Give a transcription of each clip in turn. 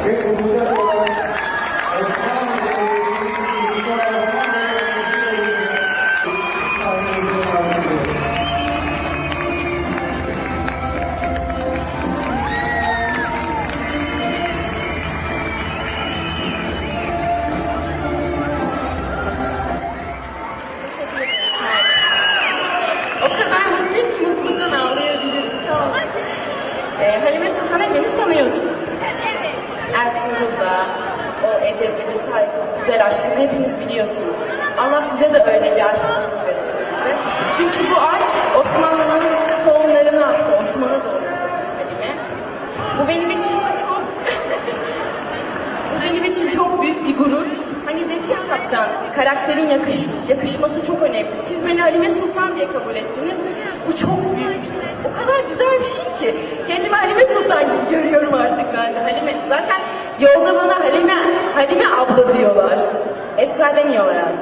O kadar mutluyum ki mutluluktan ağlayabilirim. Sağ olun. Halime Sultan hepiniz tanıyorsunuz. Ertuğrul'da o edepli, saygılı, güzel aşkını hepiniz biliyorsunuz. Allah size de öyle bir aşk nasip etsin önce. Çünkü bu aşk Osmanlı'nın tohumlarını attı. Osman'a doğru Halime. Bu benim için çok bu benim için çok büyük bir gurur. Hani dedi ya kaptan, karakterin yakışması çok önemli. Siz beni Halime Sultan diye kabul ettiniz. Bu çok büyük bir, o kadar güzel bir şey ki. Kendimi Halime Sultan gibi görüyorum artık ben de. Halime, zaten yolda bana Halime abla diyorlar. Esra demiyorlar artık.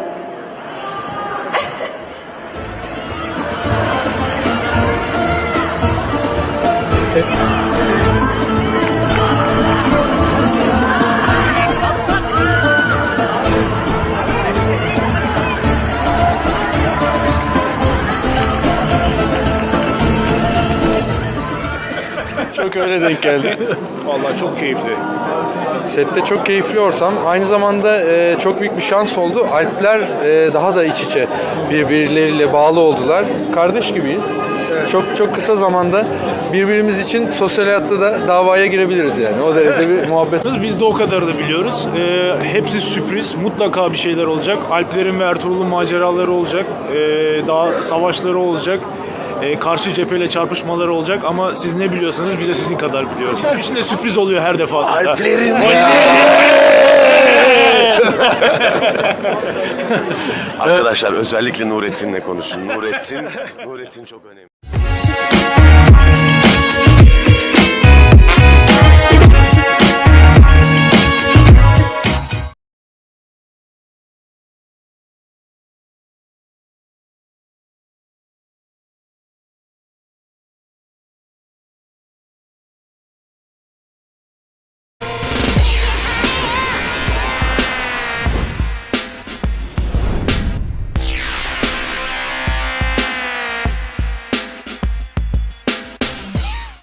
Çok öyle denk geldi. Vallahi çok keyifli. Sette çok keyifli ortam. Aynı zamanda çok büyük bir şans oldu. Alpler daha da iç içe birbirleriyle bağlı oldular. Kardeş gibiyiz. Çok kısa zamanda birbirimiz için sosyal hayatta da davaya girebiliriz yani. O derece bir muhabbet. Biz de o kadarını biliyoruz. Hepsi sürpriz. Mutlaka bir şeyler olacak. Alplerin ve Ertuğrul'un maceraları olacak. Daha savaşları olacak. Karşı cepheyle çarpışmaları olacak ama siz ne biliyorsanız biz de sizin kadar biliyoruz. İçinde sürpriz oluyor her defasında. Alplerin Arkadaşlar özellikle Nurettin'le konuşun. Nurettin çok önemli.